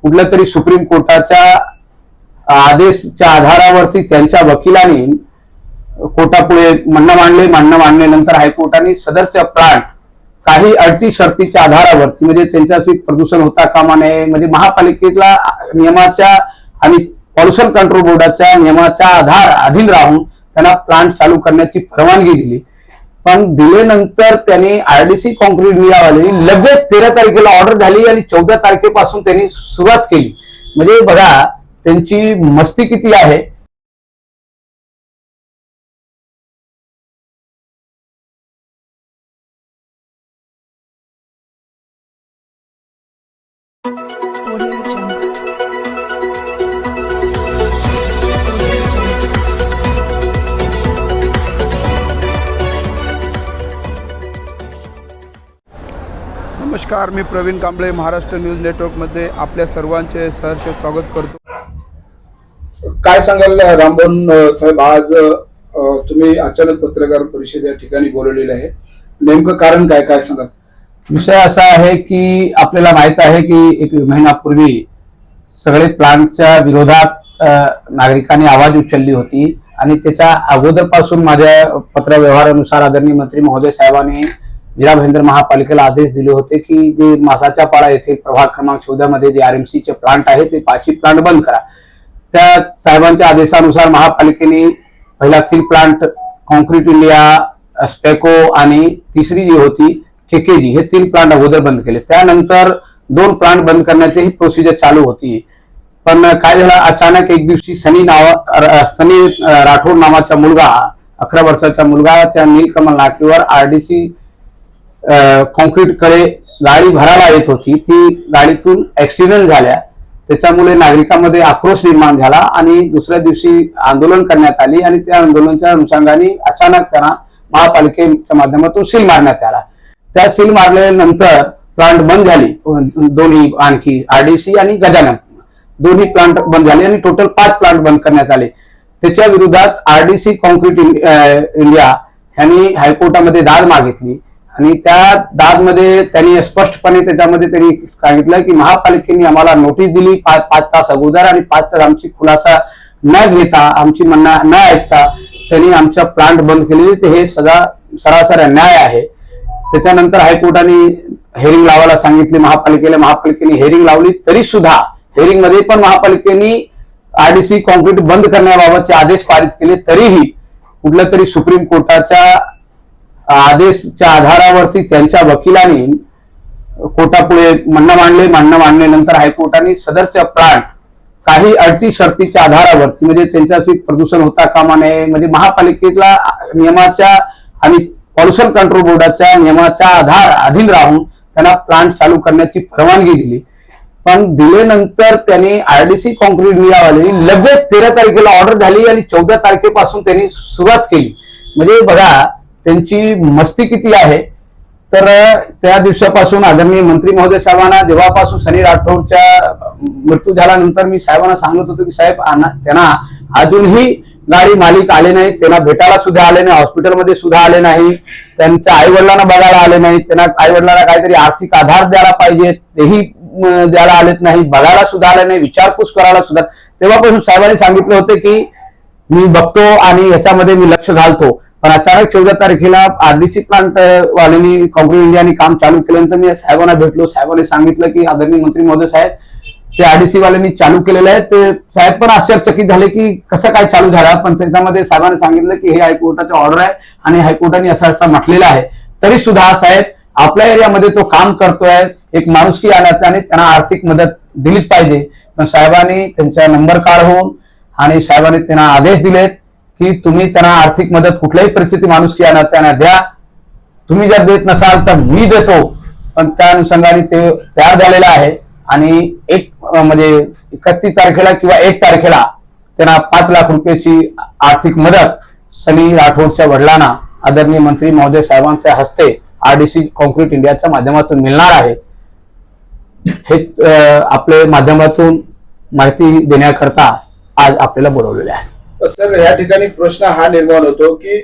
कुठल्या तरी सुप्रीम कोर्टाच्या आदेशच्या आधारावरती त्यांच्या वकिलांनी कोर्टापुढे म्हणणं मांडल्यानंतर हायकोर्टाने सदरचा प्लांट काही अटी शर्तीच्या आधारावरती म्हणजे त्यांच्याशी प्रदूषण होता कामा नये म्हणजे महापालिकेला नियमाच्या आणि पॉल्युशन कंट्रोल बोर्डाच्या नियमाच्या अधीन राहून त्यांना प्लांट चालू करण्याची परवानगी दिली। पण दिल्यानंतर त्यांनी आरडीसी कॉन्क्रीट इंडियावाल्यांनी लगेच 13 तारखेला ऑर्डर झाली आणि 14 तारखेपासून त्यांनी सुरुवात केली। म्हणजे बघा त्यांची मस्ती किती आहे। नमस्कार, मी प्रवीण कांबळे, महाराष्ट्र न्यूज नेटवर्कमध्ये आपल्या सर्वांचे सहर्ष स्वागत करतो। काय सांगाल रामभवन साहेब, आज तुम्ही अचानक पत्रकार परिषद या ठिकाणी बोलवलेली आहे, नेमकं कारण काय काय सांगाल? विषय असा आहे की आपल्याला माहित आहे की 1 महिन्यापूर्वी सगळे प्लांटच्या विरोधात नागरिकांनी आवाज उचलली होती आणि त्याच्या अगोदरपासून माझ्या पत्रव्यवहारानुसार आदरणीय मंत्री महोदय साहेबांनी जिल्हा भाईंदर महापालिकेला आदेश दिले होते की जे मासाच्या पाडा येथे प्रभाग क्रमांक 14 मध्ये जे आरएमसी चे प्लांट आहे ते 5 प्लांट बंद करा। त्या साहेबांच्या आदेशानुसार महापालिकेने पहिला 3 प्लांट कॉन्क्रीट इंडिया, स्पेको आणि तिसरी जी होती केकेजी हे 3 प्लांट अगोदर बंद केले। त्यानंतर 2 प्लांट बंद करण्याची ही प्रोसिजर चालू होती। पण काय झालं, अचानक एक दिवशी सनी राठोड नावाचा मुलगा 11 वर्षाचा मुलगाच्या नीलकमल नाकेवर आरडीसी कॉन्क्रीट कडे गाडी भरायला येत होती, ती गाडीतून ऍक्सिडेंट झाल्या। त्याच्यामुळे नागरिकांमध्ये आक्रोश निर्माण झाला आणि दुसऱ्या दिवशी आंदोलन करण्यात आली आणि त्या आंदोलनाच्या अनुषंगाने अचानक त्यांना महापालिकेच्या माध्यमातून सील मारण्यात आला। त्या सील मारल्यानंतर प्लांट बंद झाली, दोन्ही आणखी आरडीसी आणि गजानन दोन्ही प्लांट बंद झाले आणि टोटल 5 प्लांट बंद करण्यात आले। त्याच्या विरोधात आरडीसी कॉन्क्रीट इंडिया यांनी हायकोर्टामध्ये दाद मागितली आणि त्या दादमध्ये त्यांनी स्पष्टपणे त्याच्यामध्ये त्यांनी सांगितलं की महापालिकेने आम्हाला नोटीस दिली 5 तास अगोदर आणि 5 तास आमची खुलासा न घेता, आमची म्हणणं न ऐकता त्यांनी आमचा प्लांट बंद केले, ते हे सरासर अन्याय आहे। त्याच्यानंतर हायकोर्टाने हेअरिंग लावायला सांगितले महापालिकेने हेअरिंग लावली, तरी सुद्धा हेअरिंग मध्ये पण महापालिकेने आरडीसी कॉन्क्रीट बंद करण्याबाबतचे आदेश पारित केले, तरीही कुठल्या तरी सुप्रीम कोर्टाच्या आदेशच्या आधारावरती त्यांच्या वकिलांनी कोर्टापुढे म्हणणं मांडल्यानंतर हायकोर्टाने सदरचा प्लांट काही अटी शर्तीच्या आधारावरती म्हणजे त्यांच्याशी प्रदूषण होता कामा नये म्हणजे महापालिकेला नियमाच्या आणि पॉल्युशन कंट्रोल बोर्डाच्या नियमाच्या अधीन राहून त्यांना प्लांट चालू करण्याची परवानगी दिली। पण दिल्यानंतर त्यांनी आरडीसी कॉन्क्रीट इंडियावाल्यांनी लगेच 13 तारखेला ऑर्डर झाली आणि 14 तारखेपासून त्यांनी सुरुवात केली। म्हणजे बघा त्यांची मस्ती किती आहे। तर त्या दिवसापासून आदरणीय मंत्री महोदय साहेबांना जेव्हापासून सनी राठोडच्या मृत्यू झाल्यानंतर मी साहेबांना सांगत होतो की साहेब त्यांना अजूनही गाडी मालिक आले नाही, त्यांना भेटायला सुद्धा आले नाही, हॉस्पिटलमध्ये सुद्धा आले नाही, त्यांच्या आई वडिलांना बघायला आले नाही, त्यांना आई वडिलांना काहीतरी आर्थिक आधार द्यायला पाहिजे तेही द्यायला आलेत नाही, बघायला सुद्धा आले नाही, विचारपूस करायला सुद्धा। तेव्हापासून साहेबांनी सांगितलं होतं की मी बघतो आणि ह्याच्यामध्ये मी लक्ष घालतो। पण अचानक 14 तारखेला आरडीसी प्लांट वाल्यांनी कॉन्क्रीट इंडियाने काम चालू केल्यानंतर मी साहेबांना भेटलो। साहेबांनी सांगितलं की आदरणीय मंत्री महोदय साहेब ते आरडीसी वाल्यांनी चालू केलेलं आहे। ते साहेब पण आश्चर्यचकित झाले की कसं काय चालू झालं, पण त्याच्यामध्ये साहेबांनी सांगितलं की हे हायकोर्टाचं ऑर्डर आहे आणि हायकोर्टाने असं म्हटलेलं आहे, तरी सुद्धा साहेब आपल्या एरियामध्ये तो काम करतोय, एक माणुसकी आणि त्यांना आर्थिक मदत दिलीच पाहिजे। पण साहेबांनी त्यांचा नंबर काढून आणि साहेबांनी त्यांना आदेश दिलेत की तुम्ही त्यांना आर्थिक मदत कुठल्याही परिस्थिती माणुसकी त्यांना द्या, तुम्ही जर देत नसाल तर मी देतो। पण त्या अनुषंगाने ते तयार झालेलं आहे आणि 31 तारखेला किंवा 1 तारखेला त्यांना 5 लाख रुपयाची आर्थिक मदत सनी राठोडच्या वडिलांना आदरणीय मंत्री महोदय साहेबांच्या हस्ते आरडीसी कॉन्क्रीट इंडियाच्या माध्यमातून मिळणार आहे। हेच आपल्या माध्यमातून माहिती देण्याकरता आज आपल्याला बोलवलेले आहे। सर, या ठिकाणी प्रश्न हा निर्माण होतो की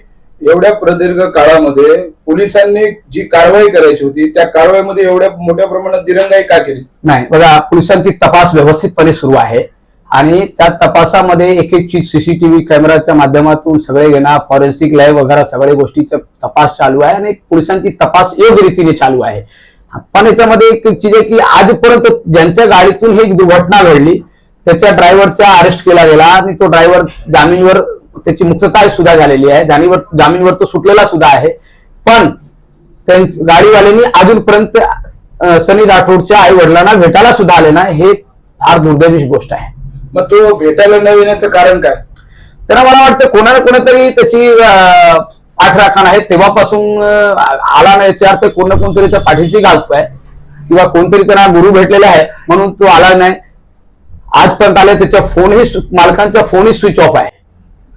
एवढ्या प्रदीर्घ काळामध्ये पोलिसांनी जी कारवाई करायची होती त्या कारवाईमध्ये एवढ्या मोठ्या प्रमाणात दिरंगाई का केली? नाही बघा, पोलिसांची तपास व्यवस्थितपणे सुरू आहे आणि त्या तपासामध्ये एक एक चीज सीसीटीव्ही कॅमेराच्या माध्यमातून सगळे घेणार, फॉरेन्सिक लॅब वगैरे सगळ्या गोष्टीचा तपास चालू आहे आणि पोलिसांची तपास योग्य रीतीने चालू आहे. पण याच्यामध्ये एक चीज आहे की आजपर्यंत ज्यांच्या गाडीतून ही दुर्घटना घडली त्याच्या ड्रायव्हरचा अरेस्ट केला गेला आणि तो ड्रायव्हर जामीनवर, त्याची मुक्तता सुद्धा झालेली आहे, जामीनवर तो सुटलेला सुद्धा आहे. पण गाडीवाल्यांनी अजूनपर्यंत सनी राठोडच्या आई वडिलांना भेटायला सुद्धा आले नाही. हे फार दुर्दैवी गोष्ट आहे. मग तो भेटायला न येण्याचं कारण काय? त्यांना मला वाटतं कोणा कोणतरी त्याची पाठराखण आहे, तेव्हापासून आला नाही. याचा अर्थ कोणतरी त्या पाठीची घालतोय किंवा कोणतरी त्यांना गुरु भेटलेला आहे म्हणून तो आला नाही. आजपर्यंत आले, त्याच्या मालकांचा फोनही स्विच ऑफ आहे.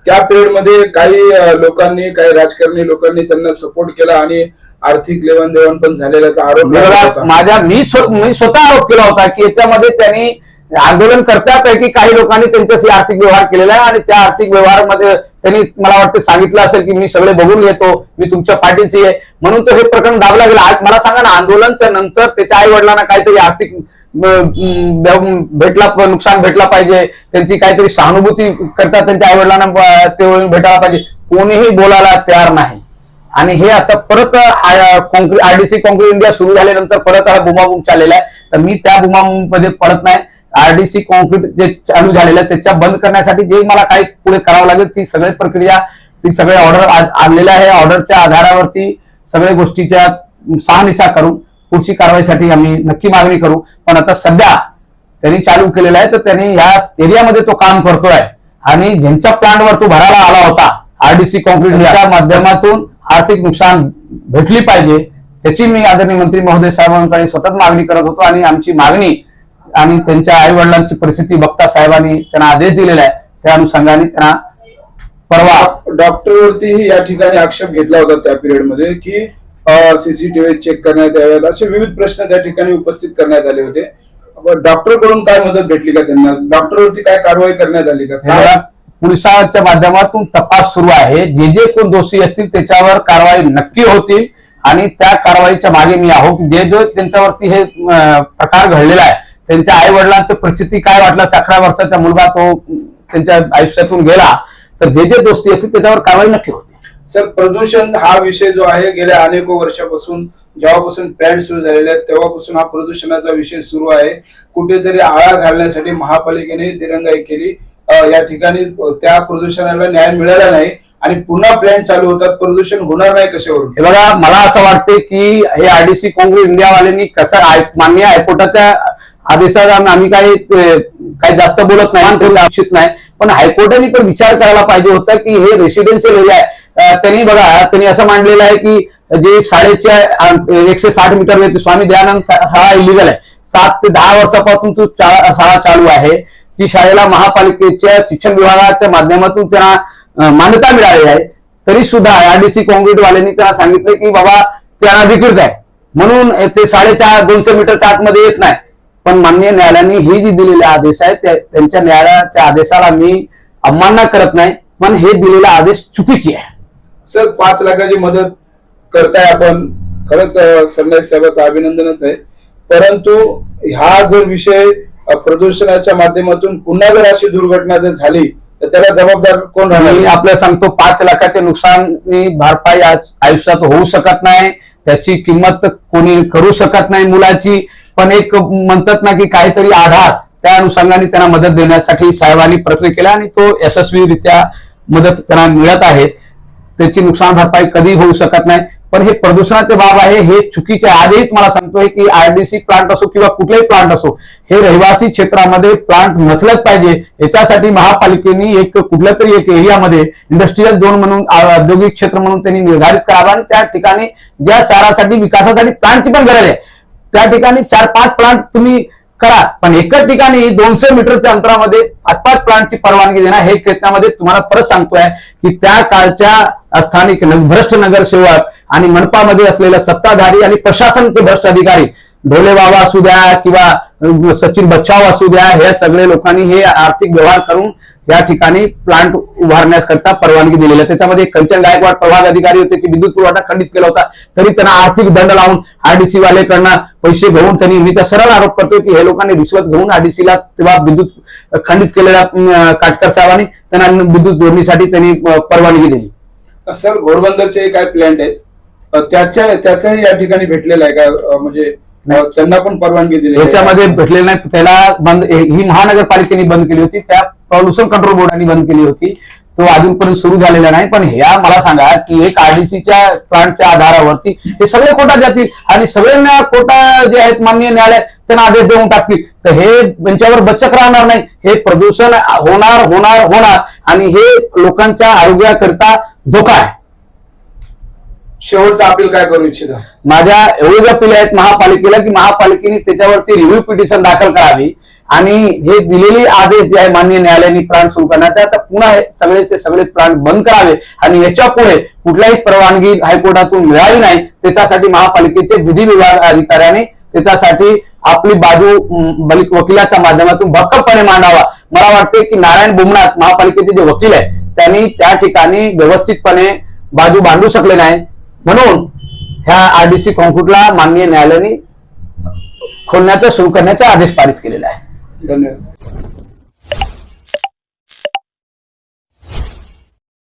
त्या पिरियड मध्ये काही लोकांनी, काही राजकारणी लोकांनी त्यांना सपोर्ट केला आणि आर्थिक लेवाणदेवाण पण झालेल्याचा आरोप मी स्वतः आरोप केला होता की याच्यामध्ये त्यांनी आंदोलनकर्त्यापैकी काही लोकांनी त्यांच्याशी आर्थिक व्यवहार केलेला आहे आणि त्या आर्थिक व्यवहारामध्ये त्यांनी मला वाटतं सांगितलं असेल की मी सगळे बघून घेतो, मी तुमच्या पाठीशी आहे, म्हणून तो हे प्रकरण दाबला गेला. आज मला सांगा ना, आंदोलनच्या नंतर त्याच्या आई वडिलांना काहीतरी आर्थिक नुकसान भेटला पाहिजे, त्यांची काहीतरी सहानुभूती करता त्यांच्या आई वडिलांना ते भेटायला पाहिजे. कोणीही बोलायला तयार नाही. आणि हे आता परत आरडीसी कॉन्क्रीट इंडिया सुरू झाल्यानंतर परत हा बुमाबूम चाललेला आहे. तर मी त्या बुमाबूम मध्ये पडत नाही. आरडीसी कॉन्क्रीट जे चालू झालेलं आहे त्याच्या बंद करण्यासाठी जे मला काही पुढे करावं लागेल ती सगळी प्रक्रिया, ती सगळे ऑर्डर आणलेल्या आहे. ऑर्डरच्या आधारावरती सगळ्या गोष्टीच्या शहानिशा करून पुढची कारवाईसाठी आम्ही नक्की मागणी करू. पण आता सध्या त्यांनी चालू केलेलं आहे तर त्यांनी ह्या एरियामध्ये तो काम करतोय आणि ज्यांच्या प्लांटवर तो भरायला आला होता आरडीसी कॉन्क्रीट इंडियाच्या माध्यमातून आर्थिक नुकसान भेटली पाहिजे, त्याची मी आदरणीय मंत्री महोदय साहेबांकडे सतत मागणी करत होतो. आणि आमची मागणी आणि त्यांच्या आई वडिलांची परिस्थिती बघता साहेबांनी त्यांना आदेश दिलेला आहे. त्या अनुषंगाने त्यांना परवा डॉक्टरवरतीही या ठिकाणी आक्षेप घेतला होता त्या पिरियड मध्ये की सीसीटीव्ही चेक करण्यात यावेत, असे विविध प्रश्न त्या ठिकाणी उपस्थित करण्यात आले होते. डॉक्टर कडून काय मदत भेटली का त्यांना? डॉक्टरवरती काय कारवाई करण्यात आली का? पोलिसांच्या माध्यमातून तपास सुरू आहे. जे जे कोण दोषी असतील त्याच्यावर कारवाई नक्की होतील आणि त्या कारवाईच्या मागे मी आहो की जे त्यांच्यावरती हे प्रकार घडलेला आहे त्यांच्या आई वडिलांची परिस्थिती काय वाटलं, 11 वर्षाचा मुलगा तो त्यांच्या आयुष्यातून गेला, तर जे जे दोषी असतील त्याच्यावर कारवाई नक्की होती. सर, प्रदूषण हा विषय जो आहे गेल्या अनेक वर्षापासून, जेव्हापासून प्लॅन सुरू झालेले आहेत तेव्हापासून हा प्रदूषणाचा विषय सुरू आहे. कुठेतरी आळा घालण्यासाठी महापालिकेने दिरंगाई केली. या ठिकाणी त्या प्रदूषणाला न्याय मिळाला नाही आणि पुन्हा प्लॅन चालू होतात. प्रदूषण होणार नाही कशावरून? हे बघा, मला असं वाटते की हे आरडीसी कॉन्क्रीट इंडियावाल्यांनी कसं माननीय हायकोर्टाच्या आदेशात आम्ही काही जास्त बोलत नाही, करू इच्छित नाही, पण हायकोर्टाने पण विचार करायला पाहिजे होता की हे रेसिडेन्शियल एरिया आहे. त्यांनी असं मांडलेलं आहे की जे 160 मीटर स्वामी दयानंद शाळा इलिगल आहे. 7 ते 10 वर्षापासून तो शाळा चालू आहे. ती शाळेला महापालिकेच्या शिक्षण विभागाच्या माध्यमातून त्यांना मान्यता मिळाली आहे. तरी सुद्धा आरडीसी कॉन्क्रीट वाल्यांनी त्यांना सांगितलं की बाबा ते अनधिकृत आहे म्हणून ते 250 मीटरच्या आतमध्ये येत नाही. पण माननीय न्यायालयाने हे जे दिलेले आदेश आहेत त्यांच्या न्यायालयाच्या आदेशाला मी अवमानना करत नाही, पण हे दिलेला आदेश चुकीची आहे. सर, 5 लाखाची मदत करताय आपण, खरंच सरनाईक साहेबांचं अभिनंदनच आहे. परंतु हा जर विषय प्रदूषणाच्या माध्यमातून पुन्हा जर अशी दुर्घटना जर झाली तर त्याला जबाबदार कोण राहणार? मी आपल्याला सांगतो, 5 लाखाचे नुकसानी भरपाई आज आयुष्यात होऊ शकत नाही, त्याची किंमत कोणी करू शकत नाही मुलाची. पण एक म्हणतात ना की काहीतरी आधार, त्या अनुषंगाने त्यांना मदत देण्यासाठी साहेबांनी प्रयत्न केला आणि तो यशस्वीरित्या मदत त्यांना मिळत आहे. त्याची नुकसान भरपाई कधी होऊ शकत नाही, पण हे प्रदूषणाचे बाब आहे, हे चुकीचे आहे. आजही तुम्हाला सांगतोय की आरडीसी प्लांट असो किंवा कुठलाही प्लांट असो, हे रहिवासी क्षेत्रामध्ये प्लांट नसलंच पाहिजे. याच्यासाठी महापालिकेने कुठल्या तरी एक एरियामध्ये इंडस्ट्रीयल झोन म्हणून, औद्योगिक क्षेत्र म्हणून त्यांनी निर्धारित करावा आणि त्या ठिकाणी ज्या शहरासाठी विकासासाठी प्लांटची पण गरज आहे त्या ठिकाणी 4-5 प्लांट तुम्ही करा. पण एकच ठिकाणी 200 मीटरच्या अंतरामध्ये 5-5 प्लांटची परवानगी देणार, हे क्षेत्रामध्ये तुम्हाला परत सांगतोय की त्या काळच्या स्थानिक भ्रष्ट नगरसेवक आणि मनपामध्ये असलेल्या सत्ताधारी आणि प्रशासनचे भ्रष्ट अधिकारी, ढोले बाबा असू द्या किंवा सचिन बच्चाव असू द्या, हे सगळे लोकांनी हे आर्थिक व्यवहार करून या ठिकाणी प्लांट उभारण्याकरता परवानगी दिलेली आहे. त्याच्यामध्ये कंचन गायकवाड प्रभाग अधिकारी होते की विद्युत पुरवठा खंडित केला होता, तरी त्यांना आर्थिक दंड लावून आरडीसी वालेकडनं पैसे घेऊन त्यांनी, मी तर सरळ आरोप करतोय की हे लोकांनी रिश्वत घेऊन आरडीसीला तेव्हा विद्युत खंडित केलेल्या काटकर साहेबांनी त्यांना विद्युत जोडणीसाठी त्यांनी परवानगी दिली. सर, घोडबंदरचे काय प्लॅन्ट आहेत त्याचाही या ठिकाणी भेटलेला आहे का? म्हणजे त्यांना पण परवानगी दिली? याच्यामध्ये भेटलेलं नाही, त्याला बंद, ही महानगरपालिकेने बंद केली होती, त्या पॉल्युशन कंट्रोल बोर्डाने बंद केली होती, तो अजूनपर्यंत सुरू झालेला नाही. पण ह्या मला सांगा की एक आरडीसीच्या प्लांटच्या आधारावरती हे सगळे कोटा जातील आणि सगळ्यांना कोटा जे आहेत माननीय न्यायालय त्यांना आदेश देऊन टाकतील, तर हे त्यांच्यावर बचक राहणार नाही. हे प्रदूषण होणार होणार होणार आणि हे लोकांच्या आरोग्याकरिता धोका आहे. शेवटचं अपील काय करू इच्छिता? माझ्या एवढेच अपील आहेत महापालिकेला की महापालिकेने त्याच्यावरती रिव्ह्यू पिटिशन दाखल करावी आणि हे दिलेले आदेश जे आहे माननीय न्यायालयाने प्लांट सुरू करण्याचा, आता पुन्हा हे सगळेचे सगळे प्लांट बंद करावे आणि याच्या पुढे कुठल्याही परवानगी हायकोर्टातून मिळाली नाही, त्याच्यासाठी महापालिकेचे विधी विभाग अधिकाऱ्याने त्याच्यासाठी आपली बाजू वकिलाच्या माध्यमातून भक्कमपणे मांडावा. मला वाटते की नारायण बुमनाथ महापालिकेचे जे वकील आहे त्यांनी त्या ठिकाणी व्यवस्थितपणे बाजू मांडू शकले नाही, म्हणून ह्या आरडीसी कॉन्क्रीटला माननीय न्यायालयाने खोलण्याचा सुरू करण्याचा आदेश पारित केलेला आहे. धन्यवाद.